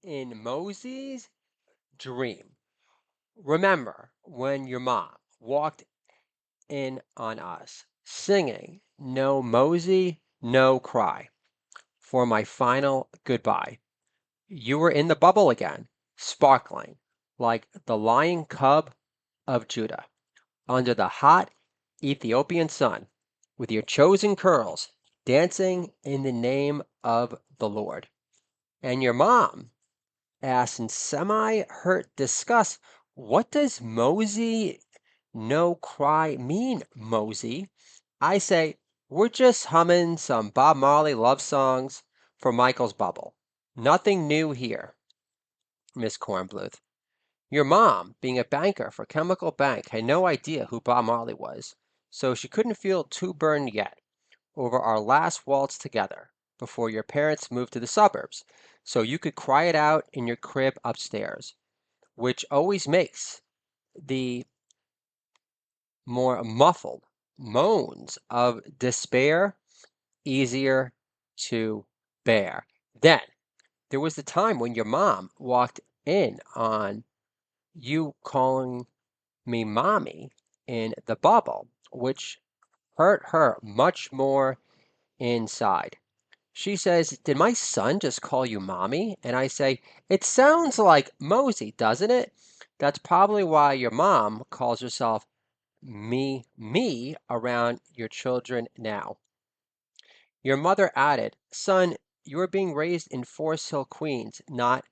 in Mosey's dream. Remember when your mom walked in on us singing No Mosey, No Cry for my final goodbye. You were in the bubble again, sparkling like the lion cub of Judah under the hot Ethiopian sun, with your chosen curls dancing in the name of the Lord. And your mom asked in semi-hurt disgust, "What does Mosey no cry mean, Mosey?" I say, "We're just humming some Bob Marley love songs for Michael's bubble. Nothing new here, Miss Cornbluth." Your mom, being a banker for Chemical Bank, had no idea who Bob Marley was, so she couldn't feel too burned yet over our last waltz together before your parents moved to the suburbs, so you could cry it out in your crib upstairs, which always makes the more muffled moans of despair easier to bear. Then there was the time when your mom walked in on you calling me mommy in the bubble, which hurt her much more inside. She says, "Did my son just call you mommy?" And I say, "It sounds like Mosey, doesn't it?" That's probably why your mom calls herself me around your children now. Your mother added, "Son, you are being raised in Forest Hill, Queens, not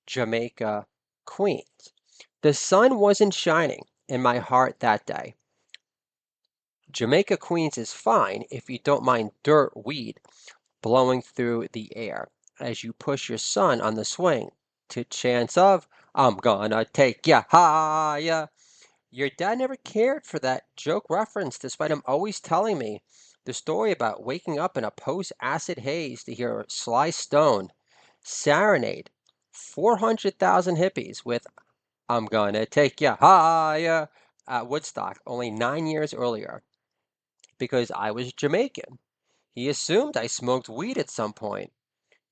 Jamaica, Queens." The sun wasn't shining in my heart that day. Jamaica, Queens is fine if you don't mind dirt weed blowing through the air as you push your son on the swing to chants of "I'm gonna take ya higher." Your dad never cared for that joke reference, despite him always telling me the story about waking up in a post-acid haze to hear Sly Stone serenade 400,000 hippies with "I'm gonna take ya higher" at Woodstock only 9 years earlier because I was Jamaican. He assumed I smoked weed at some point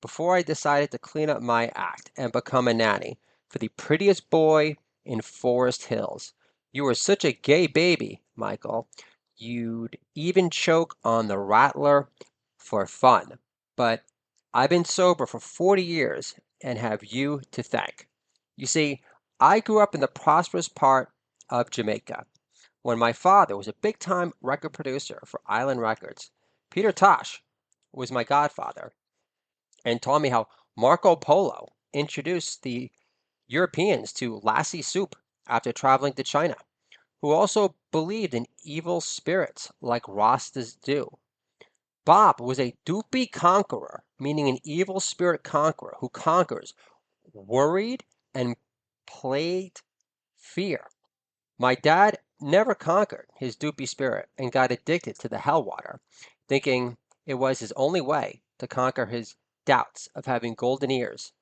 before I decided to clean up my act and become a nanny for the prettiest boy in Forrest Hills. You were such a gay baby, Michael. You'd even choke on the rattler for fun. But I've been sober for 40 years and have you to thank. You see, I grew up in the prosperous part of Jamaica when my father was a big time record producer for Island Records. Peter Tosh was my godfather and taught me how Marco Polo introduced the Europeans to lassi soup after traveling to China, who also believed in evil spirits like Rastas do. Bob was a doopy conqueror, meaning an evil spirit conqueror who conquers worried and plagued fear. My dad never conquered his doopy spirit and got addicted to the hell water, thinking it was his only way to conquer his doubts of having golden ears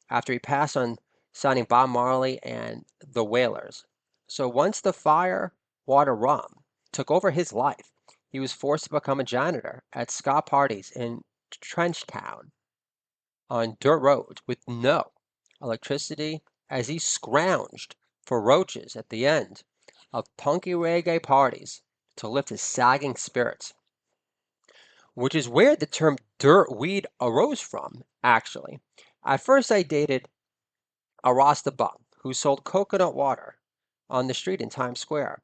after he passed on signing Bob Marley and the Wailers. So once the fire water rum took over his life, he was forced to become a janitor at ska parties in Trenchtown on dirt roads with no electricity as he scrounged for roaches at the end of punky reggae parties to lift his sagging spirits, which is where the term dirt weed arose from, actually. At first, I dated a Rasta bum who sold coconut water on the street in Times Square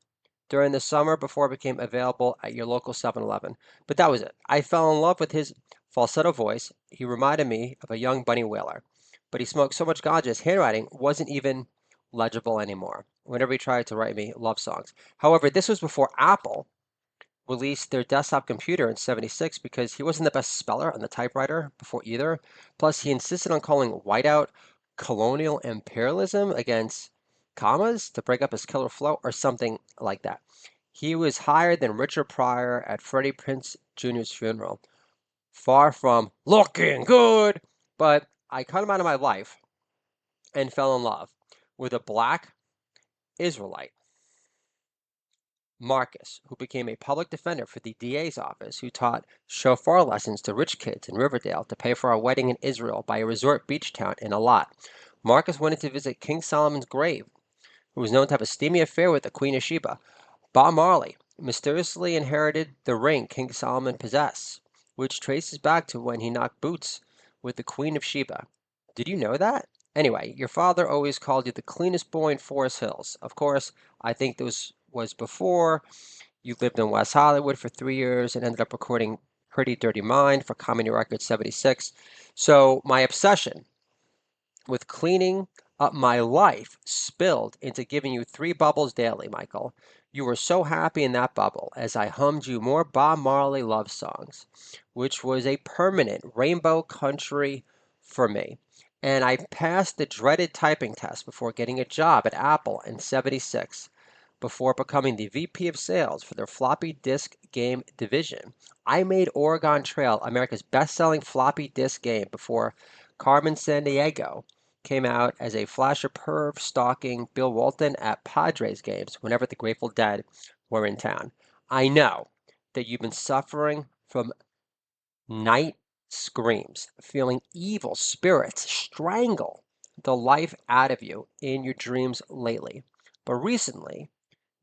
during the summer before it became available at your local 7-Eleven. But that was it. I fell in love with his falsetto voice. He reminded me of a young bunny whaler. But he smoked so much ganja, his handwriting wasn't even legible anymore whenever he tried to write me love songs. However, this was before Apple released their desktop computer in 76 because he wasn't the best speller on the typewriter before either. Plus, he insisted on calling whiteout colonial imperialism against commas to break up his killer flow or something like that. He was higher than Richard Pryor at Freddie Prinze Jr.'s funeral. Far from looking good, but I cut him out of my life and fell in love with a black Israelite, Marcus, who became a public defender for the DA's office, who taught shofar lessons to rich kids in Riverdale to pay for our wedding in Israel by a resort beach town in Eilat. Marcus wanted to visit King Solomon's grave, who was known to have a steamy affair with the Queen of Sheba. Bob Marley mysteriously inherited the ring King Solomon possessed, which traces back to when he knocked boots with the Queen of Sheba. Did you know that? Anyway, your father always called you the cleanest boy in Forrest Hills. Of course, I think this was before you lived in West Hollywood for 3 years and ended up recording Pretty Dirty Mind for Comedy Records 76. So my obsession with cleaning up my life spilled into giving you 3 bubbles daily, Michael. You were so happy in that bubble as I hummed you more Bob Marley love songs, which was a permanent rainbow country for me. And I passed the dreaded typing test before getting a job at Apple in 76, before becoming the VP of sales for their floppy disk game division. I made Oregon Trail America's best-selling floppy disk game before Carmen Sandiego came out as a flasher perv stalking Bill Walton at Padres games whenever the Grateful Dead were in town. I know that you've been suffering from night screams, feeling evil spirits strangle the life out of you in your dreams lately. But recently,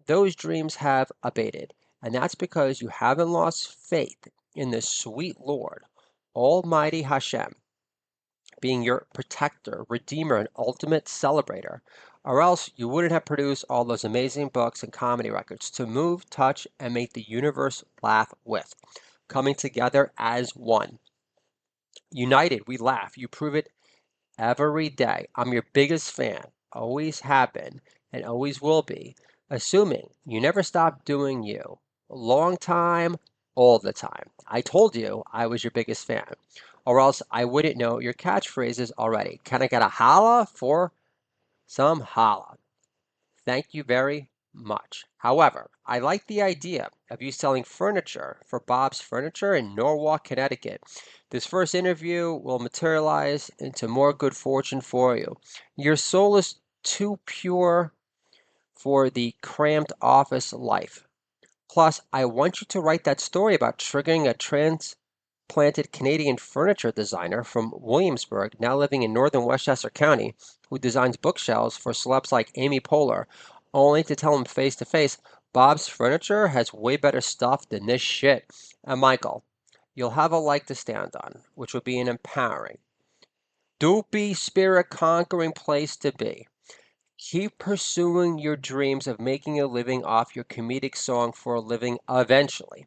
those dreams have abated, and that's because you haven't lost faith in the sweet Lord, Almighty Hashem, being your protector, redeemer, and ultimate celebrator, or else you wouldn't have produced all those amazing books and comedy records to move, touch, and make the universe laugh with, coming together as one. United, we laugh. You prove it every day. I'm your biggest fan, always have been, and always will be, assuming you never stop doing you. Long time, all the time. I told you I was your biggest fan, or else I wouldn't know your catchphrases already. Can I get a holla for some holla? Thank you very much. However, I like the idea of you selling furniture for Bob's Furniture in Norwalk, Connecticut. This first interview will materialize into more good fortune for you. Your soul is too pure for the cramped office life. Plus, I want you to write that story about triggering a transplanted Canadian furniture designer from Williamsburg, now living in northern Westchester County, who designs bookshelves for celebs like Amy Poehler, only to tell him face to face, Bob's Furniture has way better stuff than this shit. And Michael, you'll have a leg to stand on, which will be an empowering, doopy spirit conquering place to be. Keep pursuing your dreams of making a living off your comedic song for a living eventually.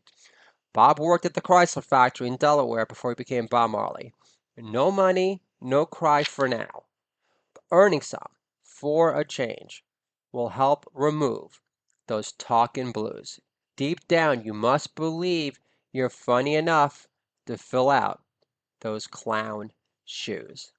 Bob worked at the Chrysler factory in Delaware before he became Bob Marley. No money, no cry for now. Earning some, for a change, will help remove those talking blues. Deep down, you must believe you're funny enough to fill out those clown shoes.